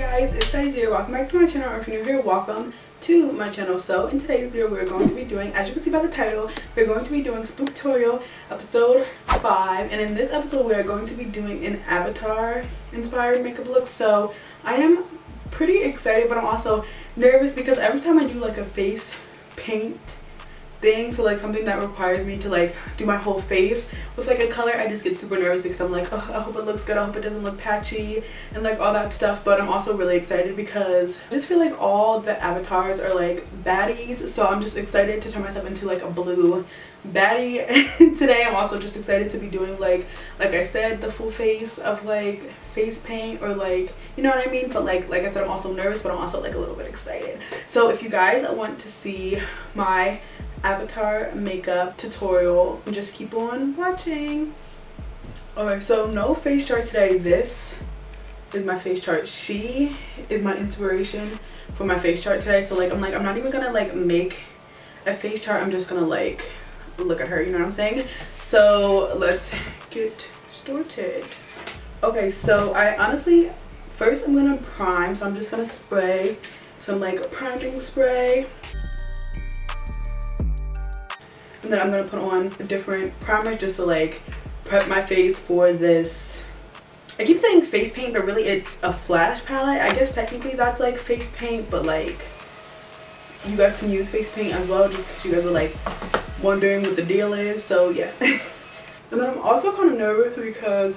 guys, it's Nigeria. Welcome back to my channel, or if you're new here, welcome to my channel. So in today's video we're going to be doing, as you can see by the title, we're going to be doing Spooktorial episode 5, and in this episode we are going to be doing an Avatar inspired makeup look. So I am pretty excited, but I'm also nervous because every time I do like a face paint thing, so like something that requires me to like do my whole face with like a color, I just get super nervous because I'm like, oh, I hope it looks good, I hope it doesn't look patchy and like all that stuff. But I'm also really excited because I just feel like all the avatars are like baddies, so I'm just excited to turn myself into like a blue baddie. Today I'm also just excited to be doing like I said, the full face of like face paint, or like, you know what I mean. But like I said, I'm also nervous, but I'm also like a little bit excited. So if you guys want to see my Avatar makeup tutorial, just keep on watching. Alright, so no face chart today. This is my face chart. She is my inspiration for my face chart today. So like I'm not even gonna like make a face chart, I'm just gonna like look at her, you know what I'm saying? So let's get started. Okay, so I honestly, first I'm gonna prime, so I'm just gonna spray some like priming spray. And then I'm going to put on different primers just to like prep my face for this. I keep saying face paint, but really it's a flash palette. I guess technically that's like face paint, but like you guys can use face paint as well, just because you guys were like wondering what the deal is. So yeah. And then I'm also kind of nervous because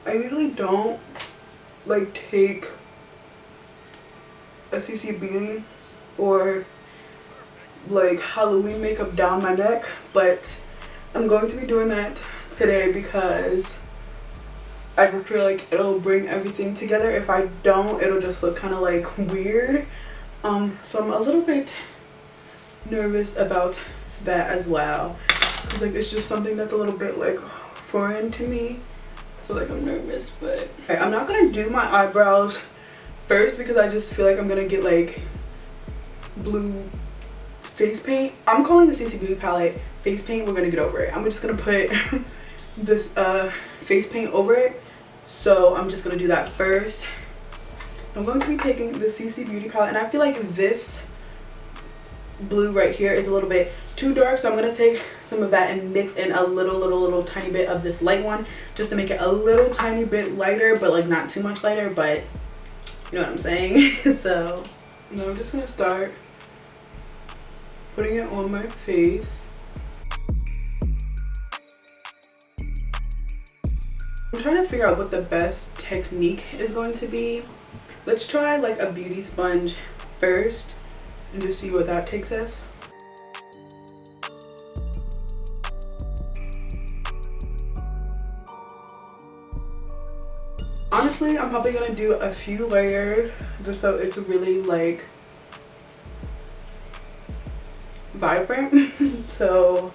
I usually don't like take a CC Beauty or like Halloween makeup down my neck, but I'm going to be doing that today because I just feel like it'll bring everything together. If I don't, it'll just look kind of like weird. So I'm a little bit nervous about that as well, because like it's just something that's a little bit like foreign to me, so like I'm nervous. But okay, I'm not gonna do my eyebrows first because I just feel like I'm gonna get like blue face paint. I'm calling the CC Beauty palette face paint. We're gonna get over it. I'm just gonna put this face paint over it, so I'm just gonna do that first. I'm going to be taking the CC Beauty palette, and I feel like this blue right here is a little bit too dark, so I'm gonna take some of that and mix in a little tiny bit of this light one just to make it a little tiny bit lighter, but like not too much lighter, but you know what I'm saying. So now I'm just gonna start putting it on my face. I'm trying to figure out what the best technique is going to be. Let's try like a beauty sponge first and just see where that takes us. Honestly, I'm probably gonna do a few layers just so it's really like vibrant. So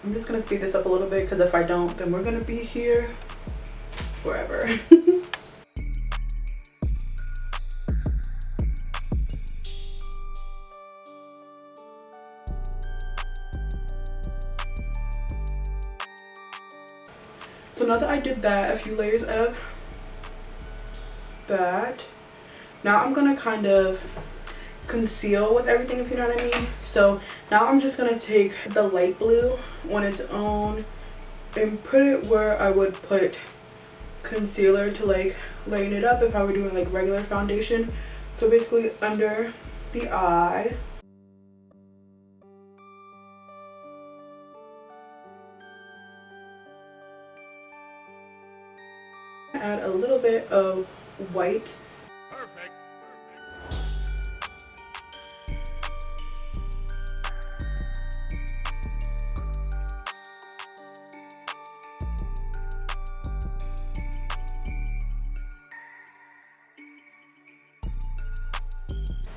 I'm just gonna speed this up a little bit, because if I don't, then we're gonna be here forever. So now that I did that, a few layers of that, now I'm gonna kind of conceal with everything, if you know what I mean. So now I'm just gonna take the light blue on its own and put it where I would put concealer to like lighten it up if I were doing like regular foundation. So basically under the eye. Add a little bit of white. Perfect.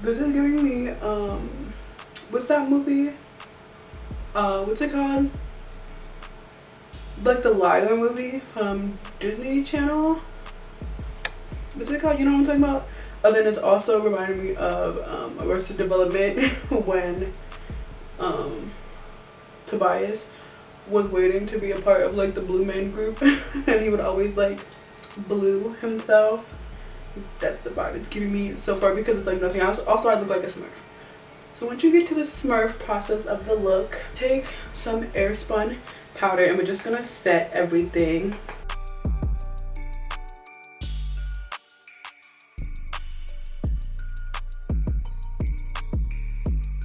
This is giving me what's that movie? What's it called? Like the Liar movie from Disney Channel. What's it called? You know what I'm talking about? And then it's also reminding me of Arrested Development when Tobias was waiting to be a part of like the Blue Man Group and he would always like blue himself That's the vibe it's giving me so far, because it's like nothing else. Also, I look like a Smurf. So once you get to the Smurf process of the look, take some airspun powder and we're just gonna set everything.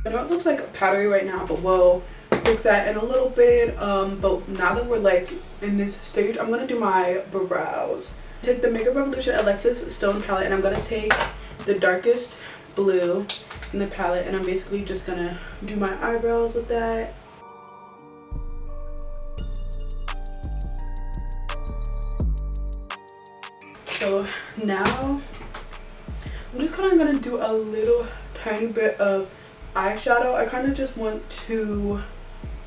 I know it looks like powdery right now, but we'll fix that in a little bit. But now that we're like in this stage, I'm gonna do my brows. Take the Makeup Revolution Alexis Stone palette and I'm gonna take the darkest blue in the palette and I'm basically just gonna do my eyebrows with that. So now I'm just kind of gonna do a little tiny bit of eyeshadow. I kind of just want to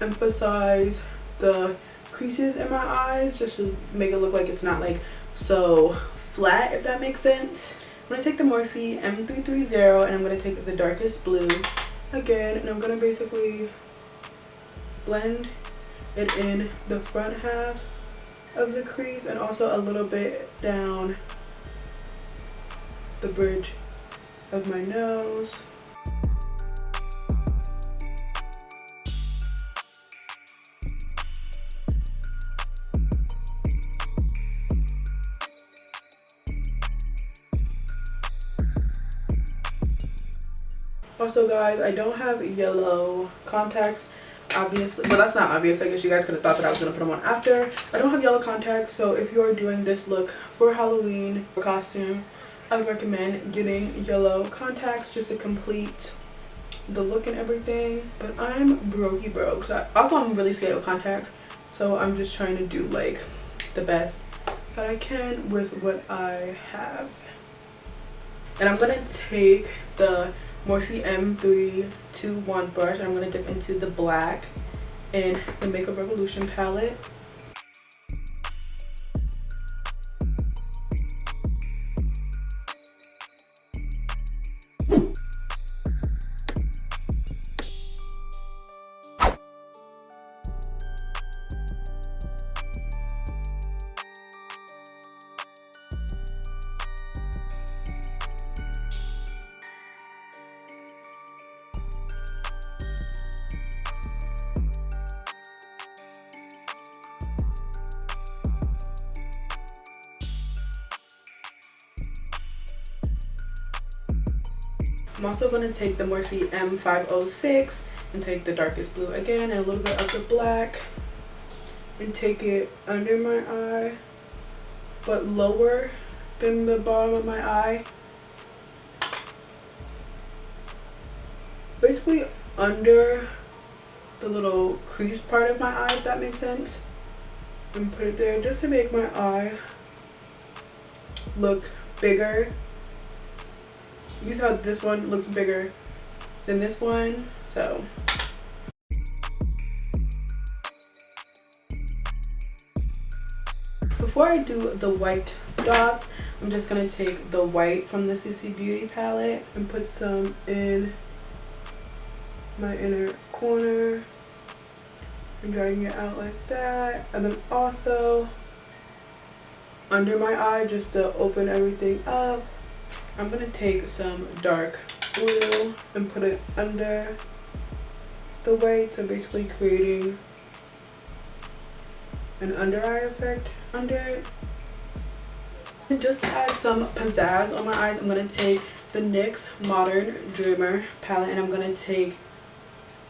emphasize the creases in my eyes just to make it look like it's not like so flat, if that makes sense. I'm gonna take the Morphe M330 and I'm gonna take the darkest blue again and I'm gonna basically blend it in the front half of the crease and also a little bit down the bridge of my nose. Also guys, I don't have yellow contacts, obviously. Well, that's not obvious. I guess you guys could have thought that I was going to put them on after. I don't have yellow contacts, so if you are doing this look for Halloween or costume, I would recommend getting yellow contacts just to complete the look and everything. But I'm brokey broke. So I'm really scared of contacts, so I'm just trying to do like the best that I can with what I have. And I'm going to take the Morphe M321 brush and I'm going to dip into the black in the Makeup Revolution palette. I'm also going to take the Morphe M506 and take the darkest blue again and a little bit of the black and take it under my eye, but lower than the bottom of my eye. Basically under the little crease part of my eye, if that makes sense. And put it there just to make my eye look bigger. You see how this one looks bigger than this one, so. Before I do the white dots, I'm just gonna take the white from the Sissy Beauty palette and put some in my inner corner and dragging it out like that. And then also under my eye, just to open everything up, I'm going to take some dark blue and put it under the white, so basically creating an under eye effect under it. And just to add some pizzazz on my eyes, I'm going to take the NYX Modern Dreamer palette and I'm going to take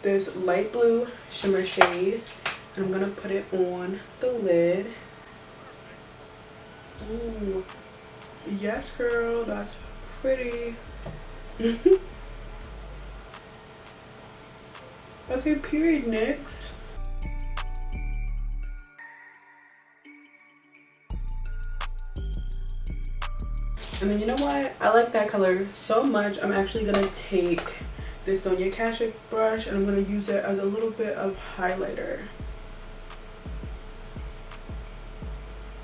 this light blue shimmer shade and I'm going to put it on the lid. Ooh, yes girl, that's pretty. Okay, period, NYX. And then you know what? I like that color so much. I'm actually gonna take this Sonia Kashuk brush and I'm gonna use it as a little bit of highlighter.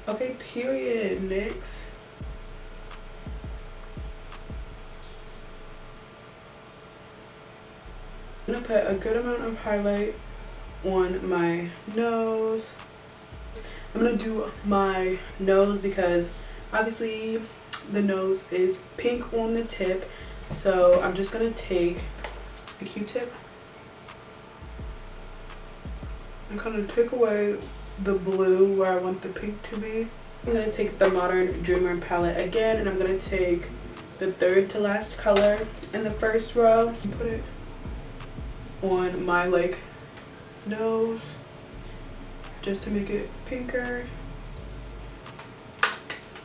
Okay, period, NYX. I'm gonna put a good amount of highlight on my nose. I'm gonna do my nose because obviously the nose is pink on the tip. So I'm just gonna take a Q-tip and kind of take away the blue where I want the pink to be. I'm gonna take the Modern Dreamer palette again, and I'm gonna take the third to last color in the first row and put it on my like nose just to make it pinker.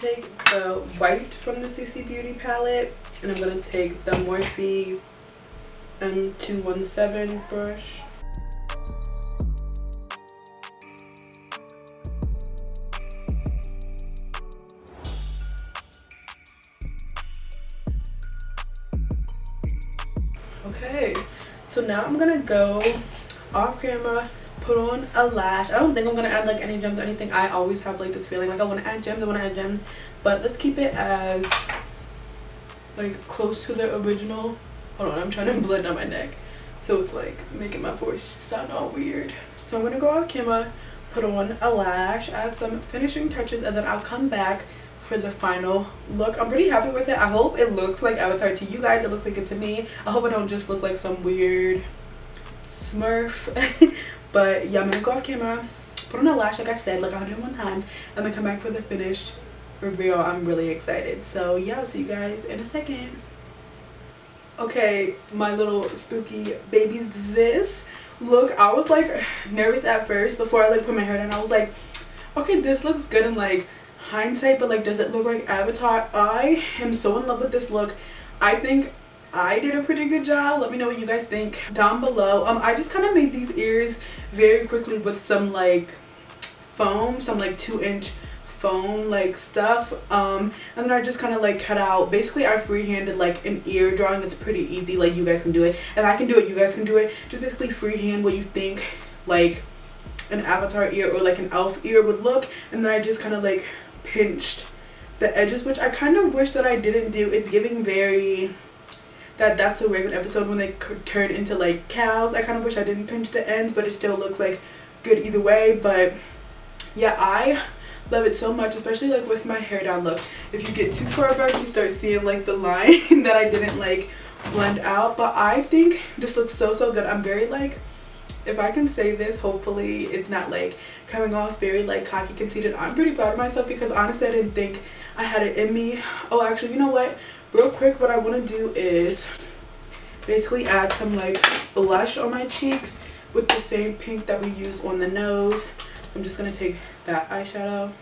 Take the white from the CC Beauty palette, and I'm gonna take the Morphe M217 brush. Okay, so now I'm gonna go off camera, put on a lash. I don't think I'm gonna add like any gems or anything. I always have like this feeling like I want to add gems, but let's keep it as like close to the original. Hold on, I'm trying to blend on my neck so it's like making my voice sound all weird. So I'm gonna go off camera, put on a lash, add some finishing touches, and then I'll come back for the final look. I'm pretty happy with it. I hope it looks like Avatar to you guys. It looks like it to me. I hope I don't just look like some weird Smurf. But yeah, I'm gonna go off camera, put on a lash like I said like 101 times, and then come back for the finished reveal. I'm really excited. So yeah, I'll see you guys in a second. Okay, my little spooky babies, this look, I was like nervous at first before I like put my hair down. I was like, okay, this looks good in like hindsight, but like, does it look like Avatar? I am so in love with this look. I think I did a pretty good job. Let me know what you guys think down below. I just kind of made these ears very quickly with some like foam, some like 2-inch foam like stuff, and then I just kind of like cut out, basically I freehanded like an ear drawing. It's pretty easy, like you guys can do it. If I can do it, you guys can do it. Just basically freehand what you think like an Avatar ear or like an elf ear would look, and then I just kind of like pinched the edges, which I kind of wish that I didn't do. It's giving very That's a Raven episode when they turn into like cows. I kind of wish I didn't pinch the ends, but it still looks like good either way. But yeah, I love it so much, especially like with my hair down look. If you get too far back, you start seeing like the line that I didn't like blend out. But I think this looks so good. I'm very like, if I can say this, hopefully it's not like coming off very like cocky, conceited. I'm pretty proud of myself because honestly I didn't think I had it in me. Oh, actually, you know what, real quick, what I want to do is basically add some like blush on my cheeks with the same pink that we used on the nose. I'm just gonna take that eyeshadow,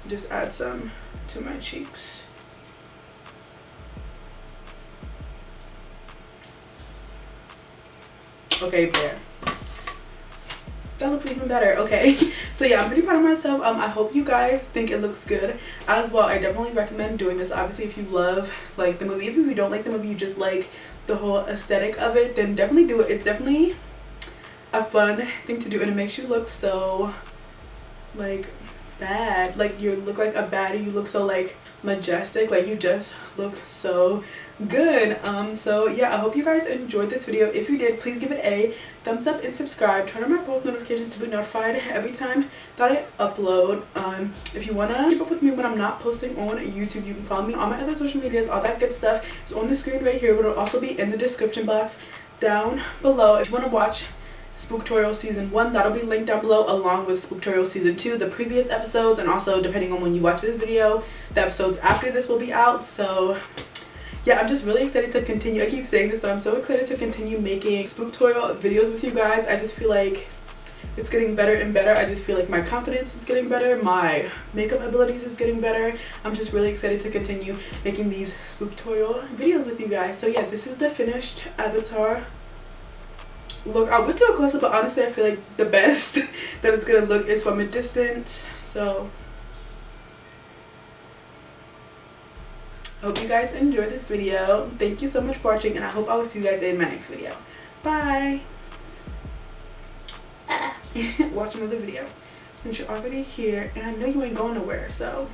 just add some to my cheeks. Okay, there. That looks even better. Okay, so yeah, I'm pretty proud of myself. I hope you guys think it looks good as well. I definitely recommend doing this. Obviously, if you love like the movie, even if you don't like the movie, you just like the whole aesthetic of it, then definitely do it. It's definitely a fun thing to do, and it makes you look so like bad. Like you look like a baddie. You look so like majestic. Like you just look so good. So yeah, I hope you guys enjoyed this video. If you did, please give it a thumbs up and subscribe. Turn on my post notifications to be notified every time that I upload. If you want to keep up with me when I'm not posting on YouTube, you can follow me on my other social medias. All that good stuff is on the screen right here, but it'll also be in the description box down below. If you want to watch Spooktorial season 1, that'll be linked down below, along with Spooktorial season 2, the previous episodes, and also depending on when you watch this video, the episodes after this will be out. So yeah, I'm just really excited to continue. I keep saying this, but I'm so excited to continue making Spooktorial videos with you guys. I just feel like it's getting better and better. I just feel like my confidence is getting better, my makeup abilities is getting better. I'm just really excited to continue making these Spooktorial videos with you guys. So yeah, this is the finished Avatar look. I would do a close-up, but honestly I feel like the best that it's gonna look is from a distance. So I hope you guys enjoyed this video. Thank you so much for watching, and I hope I will see you guys in my next video. Bye. Watch another video since you're already here, and I know you ain't going nowhere, so